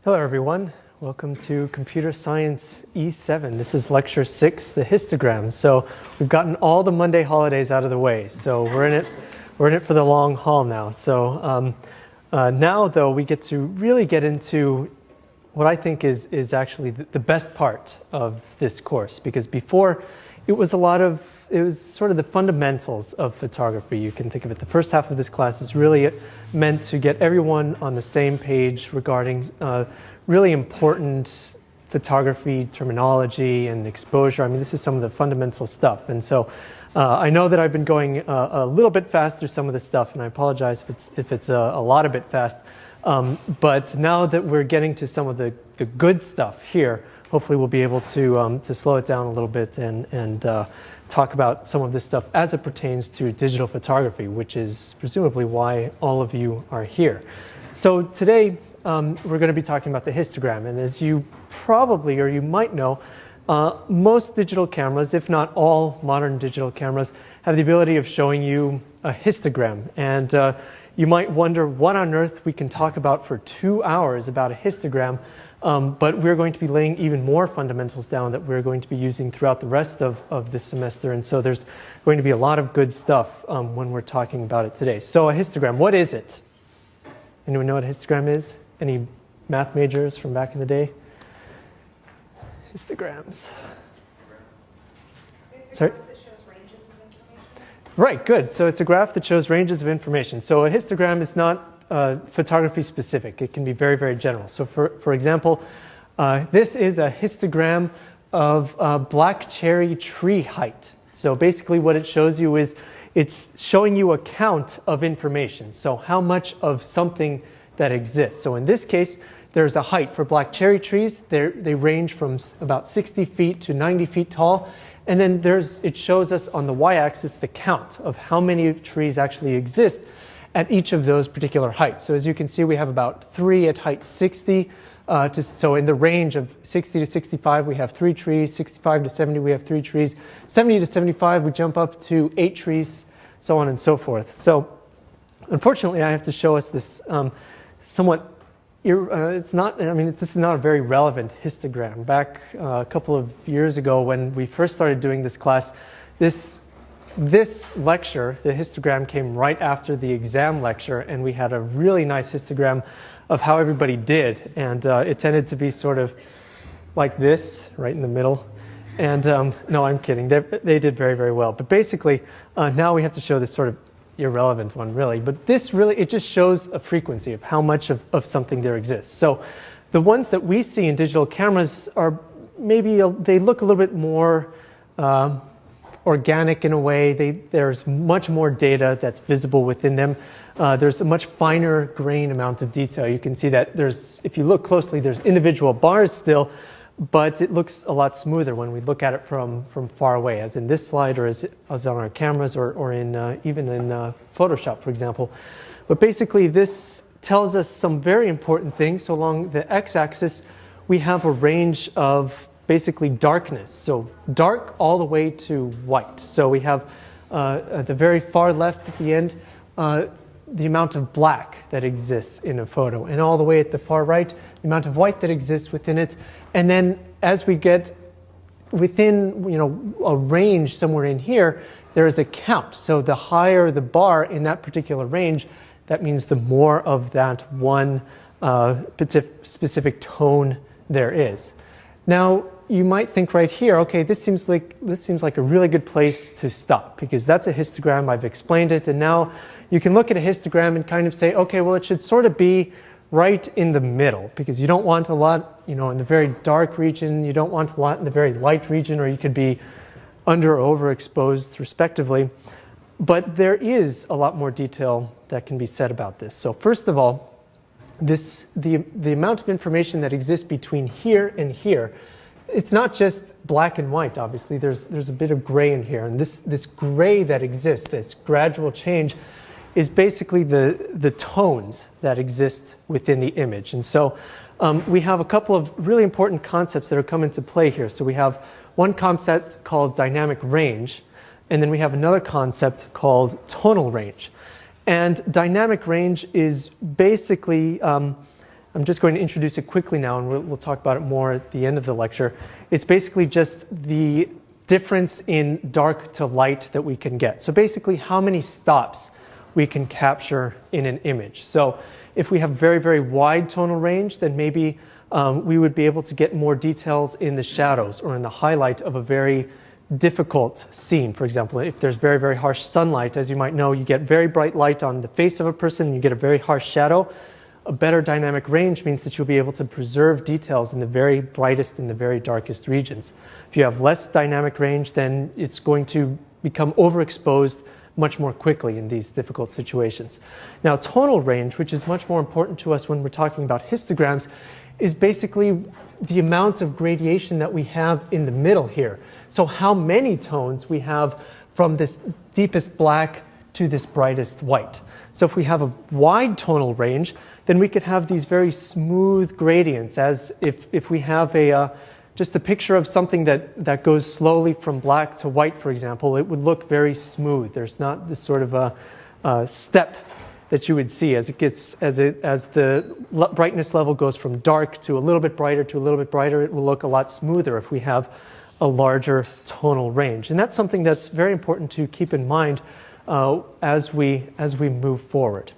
Hello everyone, welcome to Computer Science E7. This is lecture 6, the histograms. So we've gotten all the Monday holidays out of the way, so we're in it for the long haul now. So now though we get to really get into what I think is actually the best part of this course, because before it was sort of the fundamentals of photography. You can think of it, the first half of this class is really meant to get everyone on the same page regarding really important photography terminology and exposure. I mean, this is some of the fundamental stuff. And so I know that I've been going a little bit fast through some of this stuff, and I apologize if it's a lot of bit fast. But now that we're getting to some of the good stuff here, hopefully we'll be able to slow it down a little bit and talk about some of this stuff as it pertains to digital photography, which is presumably why all of you are here. So today we're going to be talking about the histogram, and as you probably or you might know, most digital cameras, if not all modern digital cameras, have the ability of showing you a histogram. And you might wonder what on earth we can talk about for 2 hours about a histogram. But we're going to be laying even more fundamentals down that we're going to be using throughout the rest of this semester. And so there's going to be a lot of good stuff when we're talking about it today. So a histogram, what is it? Anyone know what a histogram is? Any math majors from back in the day? Histograms. It's a Sorry? graph that shows ranges of information. Right, good. So it's a graph that shows ranges of information. So a histogram is not photography specific. It can be very, very general. So for example, this is a histogram of black cherry tree height. So basically what it shows you is it's showing you a count of information. So how much of something that exists. So in this case, there's a height for black cherry trees. They range from about 60 feet to 90 feet tall. And then it shows us on the y-axis the count of how many trees actually exist at each of those particular heights. So as you can see, we have about 3 at height 60. So in the range of 60 to 65, we have 3 trees. 65 to 70, we have 3 trees. 70 to 75, we jump up to 8 trees, so on and so forth. So unfortunately, I have to show us this somewhat, this is not a very relevant histogram. Back a couple of years ago when we first started doing this class, this lecture, the histogram, came right after the exam lecture, and we had a really nice histogram of how everybody did. And it tended to be sort of like this, right in the middle. And no, I'm kidding. They did very, very well. But basically, now we have to show this sort of irrelevant one, really. But this really, it just shows a frequency of how much of something there exists. So the ones that we see in digital cameras are maybe, they look a little bit more organic in a way. There's much more data that's visible within them. There's a much finer grain amount of detail. You can see that if you look closely, there's individual bars still, but it looks a lot smoother when we look at it from far away, as in this slide, or as on our cameras, or even in Photoshop, for example. But basically, this tells us some very important things. So along the x-axis, we have a range of basically darkness, so dark all the way to white. So we have at the very far left at the end the amount of black that exists in a photo, and all the way at the far right the amount of white that exists within it. And then as we get within a range somewhere in here, there is a count. So the higher the bar in that particular range, that means the more of that one specific tone there is. Now, you might think right here, okay, this seems like a really good place to stop, because that's a histogram, I've explained it, and now you can look at a histogram and kind of say, okay, well, it should sort of be right in the middle, because you don't want a lot, in the very dark region, you don't want a lot in the very light region, or you could be under or overexposed respectively. But there is a lot more detail that can be said about this. So first of all, the amount of information that exists between here and here, it's not just black and white, obviously. There's a bit of gray in here. And this gray that exists, this gradual change, is basically the tones that exist within the image. And so we have a couple of really important concepts that are come into play here. So we have one concept called dynamic range, and then we have another concept called tonal range. And dynamic range is basically I'm just going to introduce it quickly now, and we'll talk about it more at the end of the lecture. It's basically just the difference in dark to light that we can get. So basically how many stops we can capture in an image. So if we have very, very wide tonal range, then maybe we would be able to get more details in the shadows or in the highlight of a very difficult scene. For example, if there's very, very harsh sunlight, as you might know, you get very bright light on the face of a person and you get a very harsh shadow. A better dynamic range means that you'll be able to preserve details in the very brightest and the very darkest regions. If you have less dynamic range, then it's going to become overexposed much more quickly in these difficult situations. Now, tonal range, which is much more important to us when we're talking about histograms, is basically the amount of gradation that we have in the middle here. So how many tones we have from this deepest black to this brightest white. So if we have a wide tonal range, then we could have these very smooth gradients, as if we have just a picture of something that goes slowly from black to white, for example, it would look very smooth. There's not this sort of a step that you would see as the brightness level goes from dark to a little bit brighter to a little bit brighter. It will look a lot smoother if we have a larger tonal range. And that's something that's very important to keep in mind as we move forward.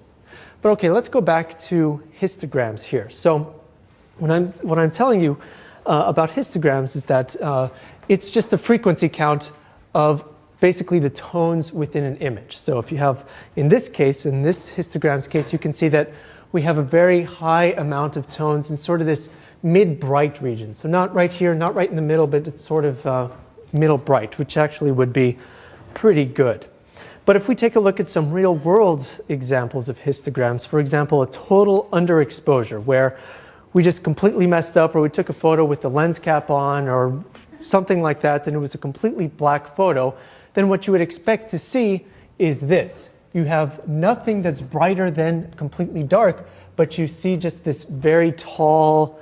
But okay, let's go back to histograms here. So what I'm telling you about histograms is that it's just a frequency count of basically the tones within an image. So if you have, in this case, in this histogram's case, you can see that we have a very high amount of tones in sort of this mid-bright region. So not right here, not right in the middle, but it's sort of middle bright, which actually would be pretty good. But if we take a look at some real-world examples of histograms, for example, a total underexposure, where we just completely messed up, or we took a photo with the lens cap on, or something like that, and it was a completely black photo, then what you would expect to see is this. You have nothing that's brighter than completely dark, but you see just this very tall,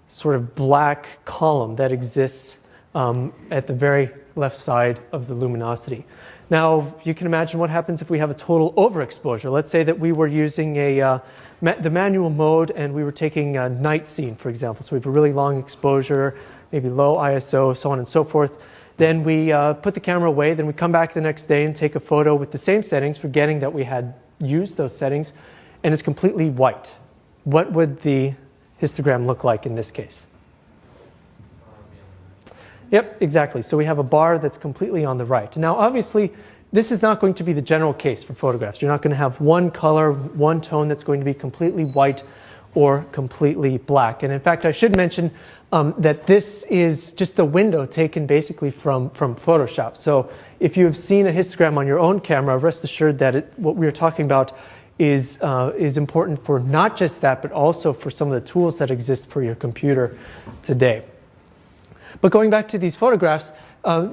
sort of black column that exists at the very left side of the luminosity. Now, you can imagine what happens if we have a total overexposure. Let's say that we were using the manual mode and we were taking a night scene, for example. So we have a really long exposure, maybe low ISO, so on and so forth. Then we put the camera away, then we come back the next day and take a photo with the same settings, forgetting that we had used those settings, and it's completely white. What would the histogram look like in this case? Yep, exactly. So we have a bar that's completely on the right. Now, obviously, this is not going to be the general case for photographs. You're not going to have one color, one tone that's going to be completely white or completely black. And in fact, I should mention that this is just a window taken basically from Photoshop. So if you have seen a histogram on your own camera, rest assured that what we are talking about is important for not just that, but also for some of the tools that exist for your computer today. But going back to these photographs,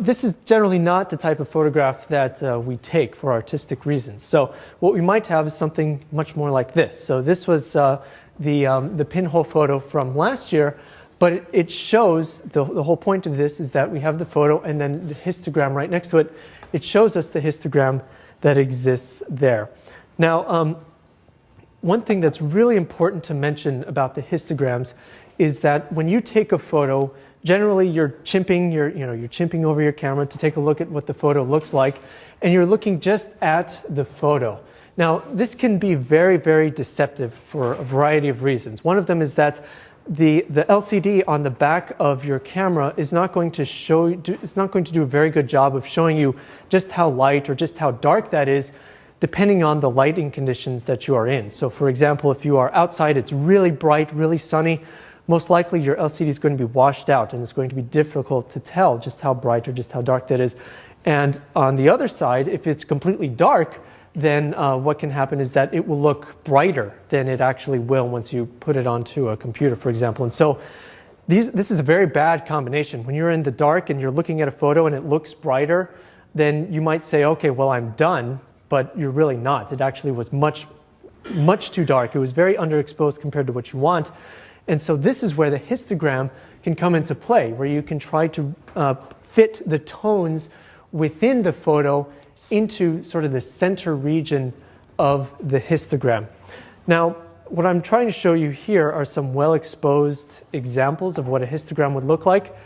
this is generally not the type of photograph that we take for artistic reasons. So what we might have is something much more like this. So this was the pinhole photo from last year, but it shows, the whole point of this is that we have the photo and then the histogram right next to it. It shows us the histogram that exists there. Now, one thing that's really important to mention about the histograms is that when you take a photo, generally you're chimping over your camera to take a look at what the photo looks like, and you're looking just at the photo. Now, this can be very, very deceptive for a variety of reasons. One of them is that the LCD on the back of your camera is not going to do a very good job of showing you just how light or just how dark that is, depending on the lighting conditions that you are in. So for example, if you are outside, it's really bright, really sunny, most likely your LCD is going to be washed out and it's going to be difficult to tell just how bright or just how dark that is. And on the other side, if it's completely dark, then what can happen is that it will look brighter than it actually will once you put it onto a computer, for example. And so this is a very bad combination. When you're in the dark and you're looking at a photo and it looks brighter, then you might say, okay, well, I'm done, but you're really not. It actually was much, much too dark. It was very underexposed compared to what you want. And so this is where the histogram can come into play, where you can try to fit the tones within the photo into sort of the center region of the histogram. Now, what I'm trying to show you here are some well-exposed examples of what a histogram would look like,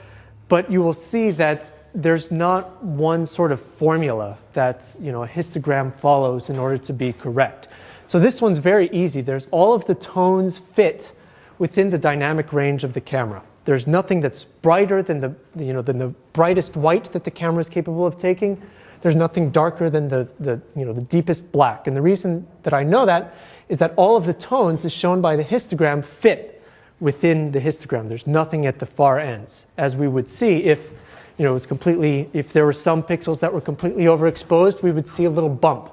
but you will see that there's not one sort of formula that a histogram follows in order to be correct. So this one's very easy. There's all of the tones fit within the dynamic range of the camera. There's nothing that's brighter than the brightest white that the camera is capable of taking. There's nothing darker than the deepest black. And the reason that I know that is that all of the tones, as shown by the histogram, fit within the histogram. There's nothing at the far ends, as we would see if it was completely, if there were some pixels that were completely overexposed, we would see a little bump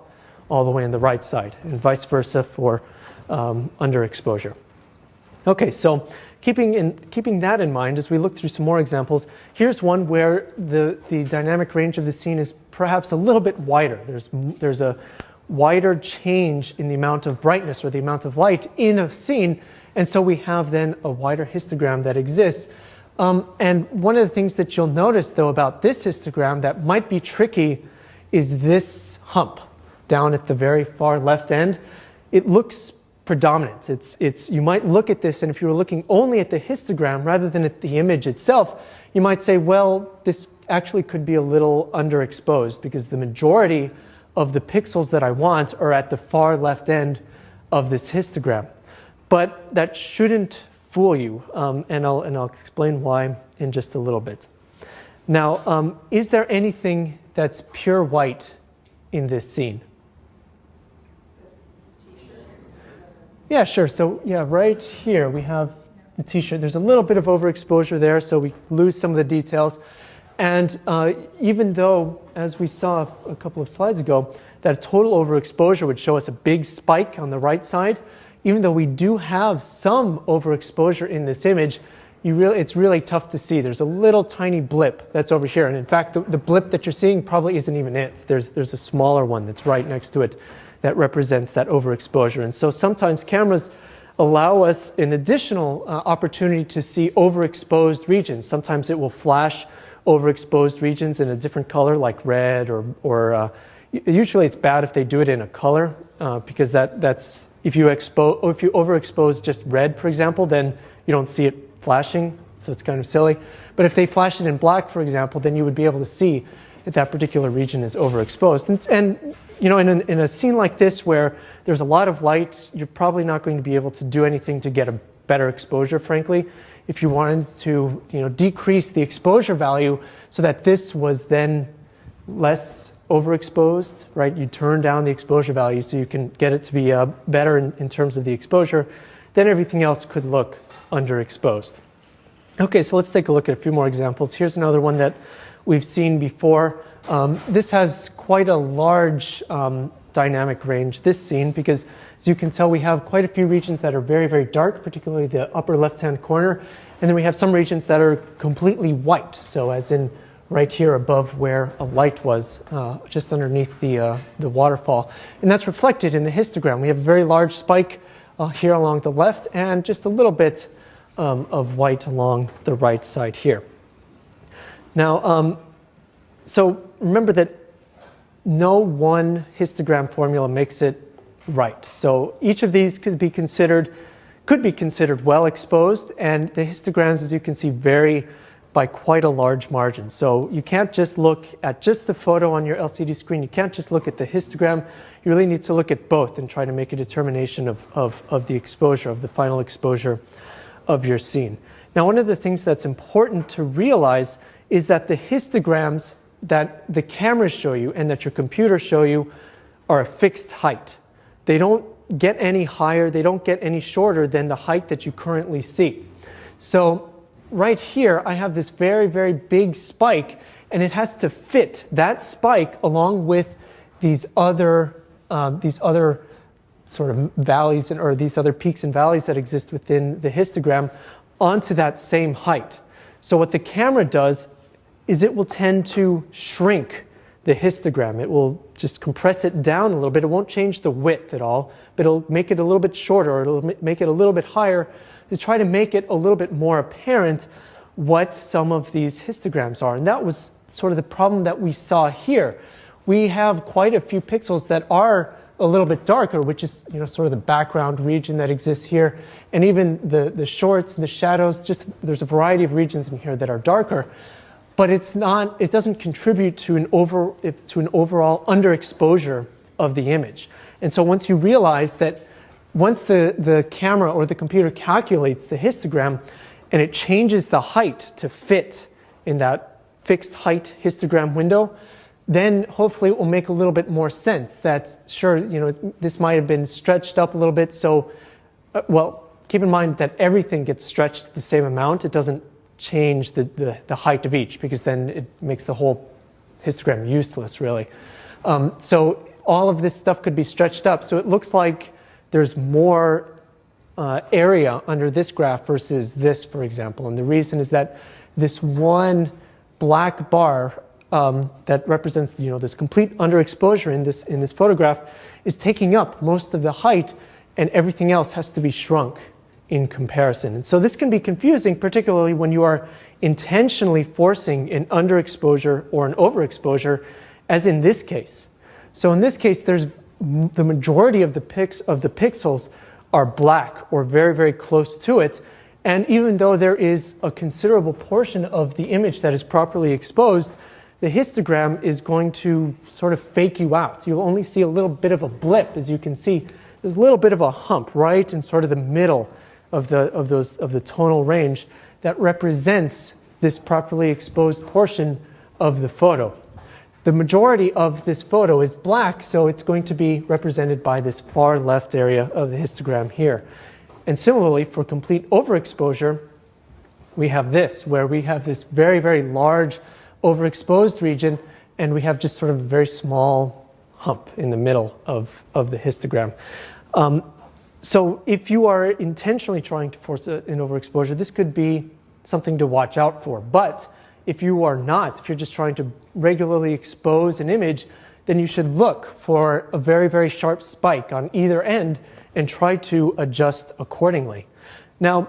all the way on the right side, and vice versa for underexposure. Okay, so keeping that in mind, as we look through some more examples, here's one where the dynamic range of the scene is perhaps a little bit wider. There's a wider change in the amount of brightness or the amount of light in a scene, and so we have then a wider histogram that exists. And one of the things that you'll notice, though, about this histogram that might be tricky is this hump down at the very far left end. It looks predominant. You might look at this, and if you were looking only at the histogram rather than at the image itself, you might say, well, this actually could be a little underexposed because the majority of the pixels that I want are at the far left end of this histogram. But that shouldn't fool you, and I'll explain why in just a little bit. Now, is there anything that's pure white in this scene? Yeah, sure. So yeah, right here we have the t-shirt. There's a little bit of overexposure there, so we lose some of the details. And even though, as we saw a couple of slides ago, that total overexposure would show us a big spike on the right side, even though we do have some overexposure in this image, it's really tough to see. There's a little tiny blip that's over here. And in fact, the blip that you're seeing probably isn't even it. There's a smaller one that's right next to it that represents that overexposure. And so sometimes cameras allow us an additional opportunity to see overexposed regions. Sometimes it will flash overexposed regions in a different color, like red, or usually it's bad if they do it in a color, because that's if you overexpose just red, for example, then you don't see it flashing, so it's kind of silly. But if they flash it in black, for example, then you would be able to see that that particular region is overexposed. And in a scene like this where there's a lot of light, you're probably not going to be able to do anything to get a better exposure, frankly. If you wanted to decrease the exposure value so that this was then less overexposed, right? You turn down the exposure value so you can get it to be better in terms of the exposure, then everything else could look underexposed. Okay, so let's take a look at a few more examples. Here's another one that we've seen before. This has quite a large dynamic range, this scene, because as you can tell, we have quite a few regions that are very, very dark, particularly the upper left-hand corner, and then we have some regions that are completely white, so as in right here above where a light was, just underneath the waterfall. And that's reflected in the histogram. We have a very large spike here along the left and just a little bit of white along the right side here. Now, so remember that no one histogram formula makes it right. So each of these could be considered well exposed, and the histograms, as you can see, vary by quite a large margin. So you can't just look at just the photo on your LCD screen. You can't just look at the histogram. You really need to look at both and try to make a determination of the exposure, of the final exposure of your scene. Now, one of the things that's important to realize is that the histograms that the cameras show you and that your computers show you are a fixed height. They don't get any higher, they don't get any shorter than the height that you currently see. So right here, I have this very, very big spike, and it has to fit that spike along with these other sort of valleys or these other peaks and valleys that exist within the histogram onto that same height. So what the camera does is it will tend to shrink the histogram. It will just compress it down a little bit. It won't change the width at all, but it'll make it a little bit shorter, or it'll make it a little bit higher to try to make it a little bit more apparent what some of these histograms are. And that was sort of the problem that we saw here. We have quite a few pixels that are a little bit darker, which is sort of the background region that exists here, and even the shorts and the shadows. Just there's a variety of regions in here that are darker, but it's not. It doesn't contribute to an overall underexposure of the image. And so once you realize that, once the camera or the computer calculates the histogram, and it changes the height to fit in that fixed height histogram window, then hopefully it will make a little bit more sense that, sure, this might have been stretched up a little bit. So, well, keep in mind that everything gets stretched the same amount. It doesn't change the height of each, because then it makes the whole histogram useless, really. So all of this stuff could be stretched up. So it looks like there's more area under this graph versus this, for example. And the reason is that this one black bar that represents this complete underexposure in this photograph is taking up most of the height, and everything else has to be shrunk in comparison. And so this can be confusing, particularly when you are intentionally forcing an underexposure or an overexposure, as in this case. So in this case, there's the majority of the pixels are black or very, very close to it. And even though there is a considerable portion of the image that is properly exposed, the histogram is going to sort of fake you out. You'll only see a little bit of a blip. As you can see, there's a little bit of a hump right in sort of the middle of the tonal range that represents this properly exposed portion of the photo. The majority of this photo is black, so it's going to be represented by this far left area of the histogram here. And similarly, for complete overexposure, we have this, where we have this very, very large overexposed region, and we have just sort of a very small hump in the middle of the histogram. So if you are intentionally trying to force an overexposure, this could be something to watch out for. But if you are not, if you're just trying to regularly expose an image, then you should look for a very, very sharp spike on either end and try to adjust accordingly. Now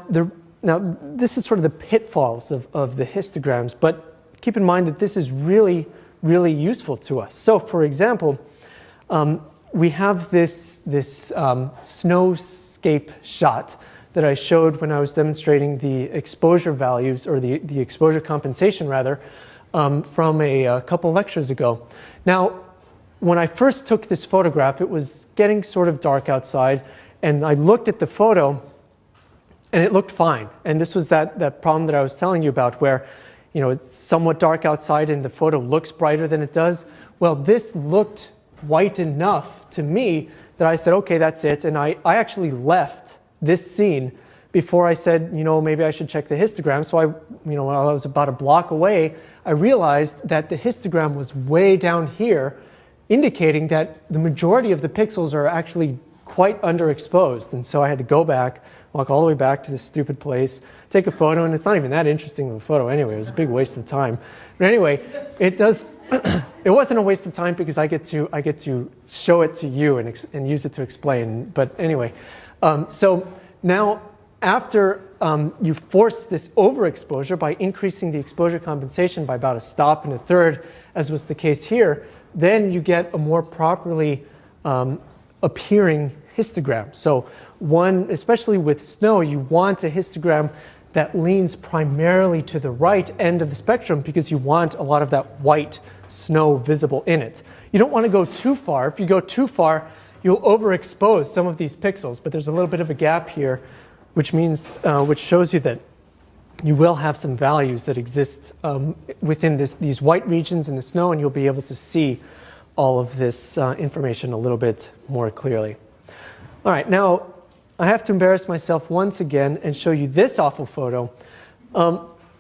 this is sort of the pitfalls of the histograms, but keep in mind that this is really, really useful to us. So for example, we have this snowscape shot that I showed when I was demonstrating the exposure values, or the exposure compensation rather, from a couple lectures ago. Now, when I first took this photograph, it was getting sort of dark outside, and I looked at the photo, and it looked fine. And this was that problem that I was telling you about, where it's somewhat dark outside and the photo looks brighter than it does. Well, this looked white enough to me that I said, okay, that's it. And I actually left this scene before I said, maybe I should check the histogram. So while I was about a block away, I realized that the histogram was way down here, indicating that the majority of the pixels are actually quite underexposed. And so I had to go back, walk all the way back to this stupid place, take a photo, and it's not even that interesting of a photo anyway. It was a big waste of time. But anyway, it wasn't a waste of time because I get to show it to you and use it to explain. But anyway, so now after you force this overexposure by increasing the exposure compensation by about a stop and a third, as was the case here, then you get a more properly appearing histogram. So especially with snow, you want a histogram that leans primarily to the right end of the spectrum, because you want a lot of that white snow visible in it. You don't want to go too far. If you go too far, you'll overexpose some of these pixels, but there's a little bit of a gap here, which shows you that you will have some values that exist within these white regions in the snow, and you'll be able to see all of this information a little bit more clearly. All right, now I have to embarrass myself once again and show you this awful photo,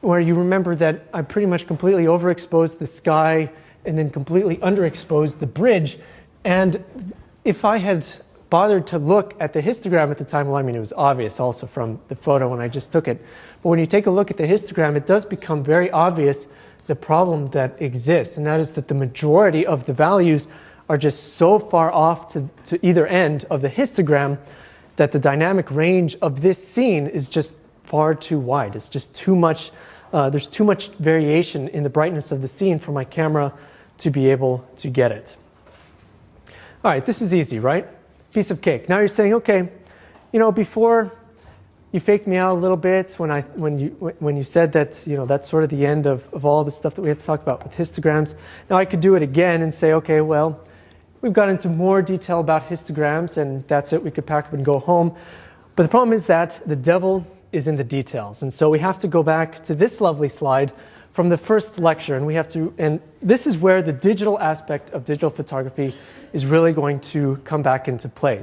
where you remember that I pretty much completely overexposed the sky and then completely underexposed the bridge. And if I had bothered to look at the histogram at the time, well, I mean, it was obvious also from the photo when I just took it. But when you take a look at the histogram, it does become very obvious the problem that exists, and that is that the majority of the values are just so far off to either end of the histogram that the dynamic range of this scene is just far too wide. It's just too much, there's too much variation in the brightness of the scene for my camera to be able to get it. All right, this is easy, right? Piece of cake. Now you're saying, okay, before you faked me out a little bit when you said that, that's sort of the end of all the stuff that we had to talk about with histograms. Now I could do it again and say, okay, well, we've got into more detail about histograms and that's it. We could pack up and go home. But the problem is that the devil is in the details. And so we have to go back to this lovely slide from the first lecture, and this is where the digital aspect of digital photography is really going to come back into play.